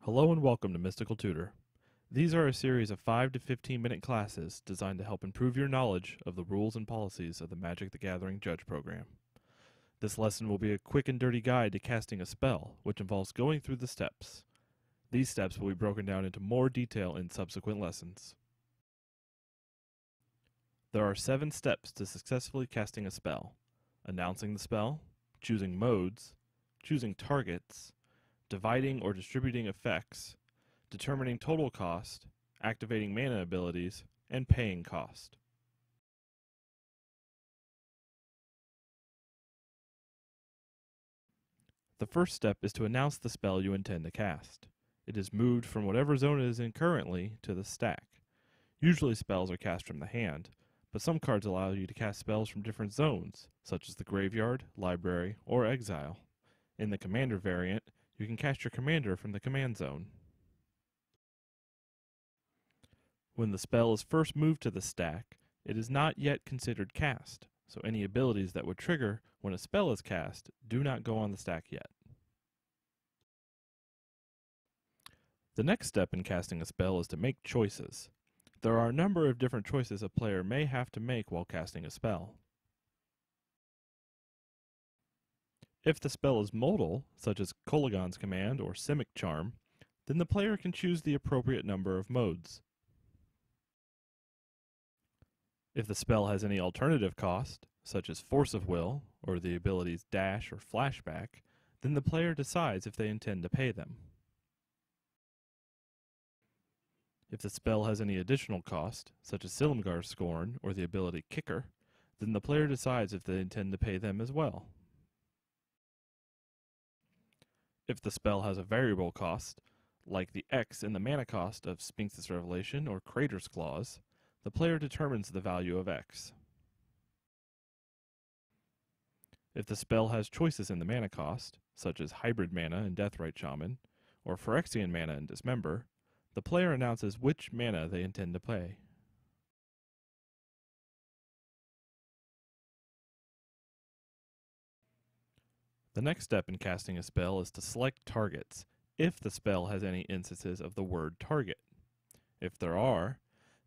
Hello and welcome to Mystical Tutor. These are a series of 5 to 15-minute classes designed to help improve your knowledge of the rules and policies of the Magic the Gathering Judge program. This lesson will be a quick and dirty guide to casting a spell, which involves going through the steps. These steps will be broken down into more detail in subsequent lessons. There are 7 steps to successfully casting a spell: announcing the spell, choosing modes, choosing targets, dividing or distributing effects, determining total cost, activating mana abilities, and paying cost. The first step is to announce the spell you intend to cast. It is moved from whatever zone it is in currently to the stack. Usually spells are cast from the hand, but some cards allow you to cast spells from different zones, such as the graveyard, library, or exile. In the commander variant, you can cast your commander from the command zone. When the spell is first moved to the stack, it is not yet considered cast, so any abilities that would trigger when a spell is cast do not go on the stack yet. The next step in casting a spell is to make choices. There are a number of different choices a player may have to make while casting a spell. If the spell is modal, such as Kolaghan's Command or Simic Charm, then the player can choose the appropriate number of modes. If the spell has any alternative cost, such as Force of Will or the abilities Dash or Flashback, then the player decides if they intend to pay them. If the spell has any additional cost, such as Silumgar's Scorn or the ability Kicker, then the player decides if they intend to pay them as well. If the spell has a variable cost, like the X in the mana cost of Sphinx's Revelation or Crater's Claws, the player determines the value of X. If the spell has choices in the mana cost, such as Hybrid Mana in Deathrite Shaman, or Phyrexian Mana in Dismember, the player announces which mana they intend to pay. The next step in casting a spell is to select targets, if the spell has any instances of the word target. If there are,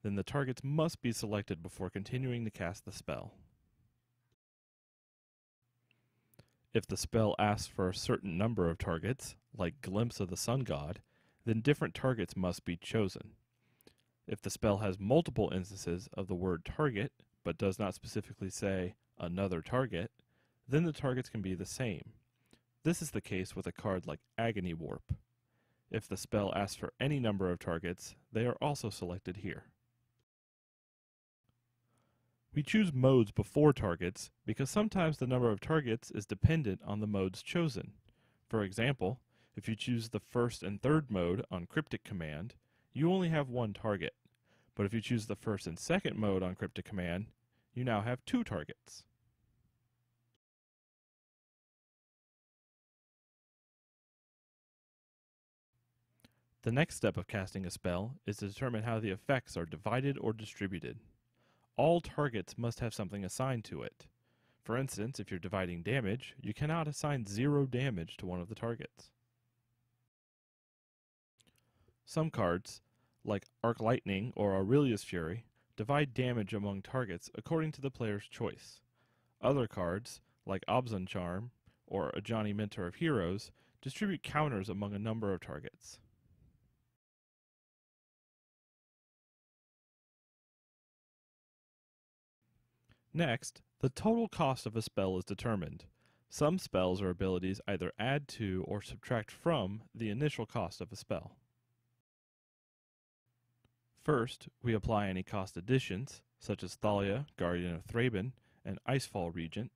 then the targets must be selected before continuing to cast the spell. If the spell asks for a certain number of targets, like Glimpse of the Sun God, then different targets must be chosen. If the spell has multiple instances of the word target, but does not specifically say another target, then the targets can be the same. This is the case with a card like Agony Warp. If the spell asks for any number of targets, they are also selected here. We choose modes before targets because sometimes the number of targets is dependent on the modes chosen. For example, if you choose the first and third mode on Cryptic Command, you only have one target. But if you choose the first and second mode on Cryptic Command, you now have 2 targets. The next step of casting a spell is to determine how the effects are divided or distributed. All targets must have something assigned to it. For instance, if you're dividing damage, you cannot assign 0 damage to one of the targets. Some cards, like Arc Lightning or Aurelia's Fury, divide damage among targets according to the player's choice. Other cards, like Abzan Charm or Ajani Mentor of Heroes, distribute counters among a number of targets. Next, the total cost of a spell is determined. Some spells or abilities either add to or subtract from the initial cost of a spell. First, we apply any cost additions, such as Thalia, Guardian of Thraben, and Icefall Regent.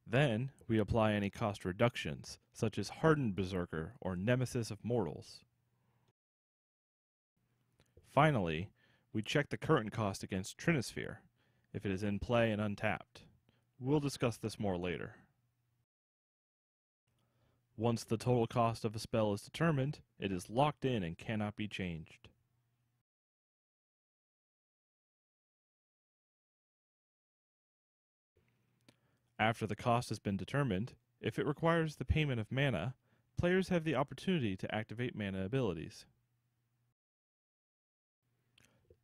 Then, we apply any cost reductions, such as Hardened Berserker or Nemesis of Mortals. Finally, we check the current cost against Trinisphere, if it is in play and untapped. We'll discuss this more later. Once the total cost of a spell is determined, it is locked in and cannot be changed. After the cost has been determined, if it requires the payment of mana, players have the opportunity to activate mana abilities.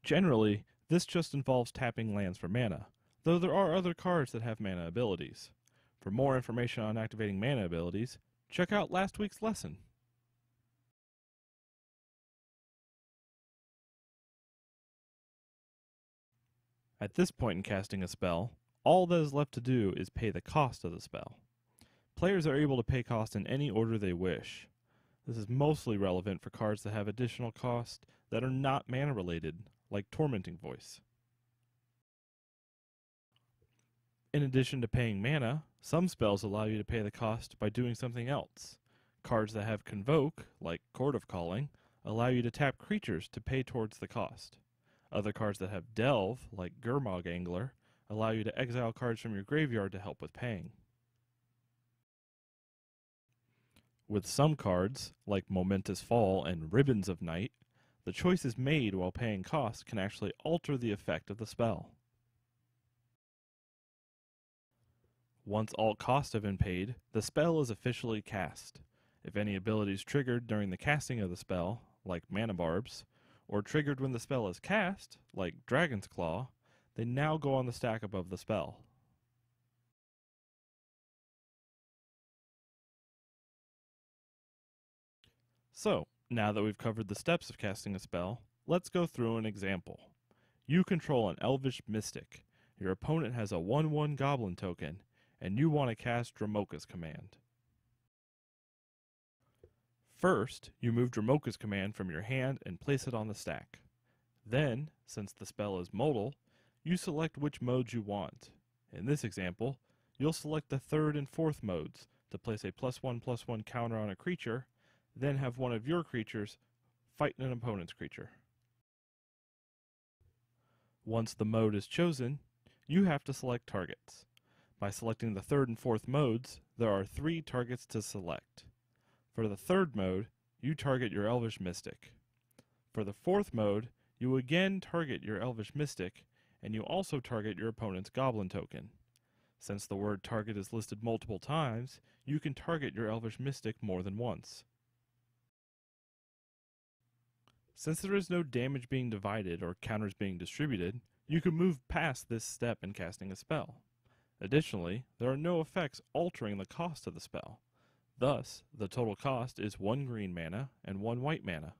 Generally, this just involves tapping lands for mana, though there are other cards that have mana abilities. For more information on activating mana abilities, check out last week's lesson. At this point in casting a spell, all that is left to do is pay the cost of the spell. Players are able to pay cost in any order they wish. This is mostly relevant for cards that have additional cost that are not mana related, like Tormenting Voice. In addition to paying mana, some spells allow you to pay the cost by doing something else. Cards that have Convoke, like Chord of Calling, allow you to tap creatures to pay towards the cost. Other cards that have Delve, like Gurmag Angler, allow you to exile cards from your graveyard to help with paying. With some cards, like Momentous Fall and Ribbons of Night, the choices made while paying costs can actually alter the effect of the spell. Once all costs have been paid, the spell is officially cast. If any abilities triggered during the casting of the spell, like Mana Barbs, or triggered when the spell is cast, like Dragon's Claw, they now go on the stack above the spell. So, now that we've covered the steps of casting a spell, let's go through an example. You control an Elvish Mystic. Your opponent has a 1/1 Goblin token, and you want to cast Dromoka's Command. First, you move Dromoka's Command from your hand and place it on the stack. Then, since the spell is modal, you select which modes you want. In this example, you'll select the third and fourth modes to place a +1/+1 counter on a creature, then have one of your creatures fight an opponent's creature. Once the mode is chosen, you have to select targets. By selecting the third and fourth modes, there are 3 targets to select. For the third mode, you target your Elvish Mystic. For the fourth mode, you again target your Elvish Mystic, and you also target your opponent's Goblin token. Since the word target is listed multiple times, you can target your Elvish Mystic more than once. Since there is no damage being divided or counters being distributed, you can move past this step in casting a spell. Additionally, there are no effects altering the cost of the spell. Thus, the total cost is 1 green mana and 1 white mana.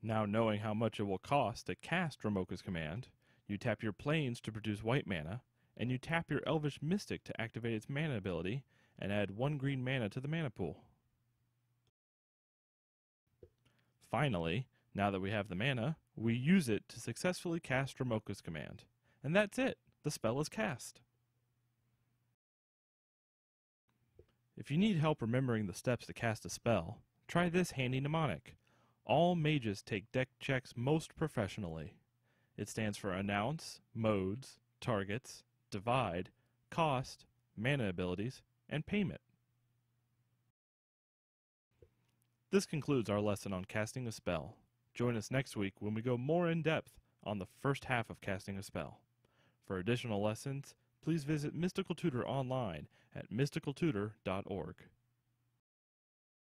Now knowing how much it will cost to cast Dromoka's Command, you tap your plains to produce white mana, and you tap your Elvish Mystic to activate its mana ability and add 1 green mana to the mana pool. Finally, now that we have the mana, we use it to successfully cast Dromoka's Command. And that's it! The spell is cast! If you need help remembering the steps to cast a spell, try this handy mnemonic. All mages take deck checks most professionally. It stands for Announce, Modes, Targets, Divide, Cost, Mana Abilities, and Payment. This concludes our lesson on casting a spell. Join us next week when we go more in depth on the first half of casting a spell. For additional lessons, please visit Mystical Tutor online at mysticaltutor.org.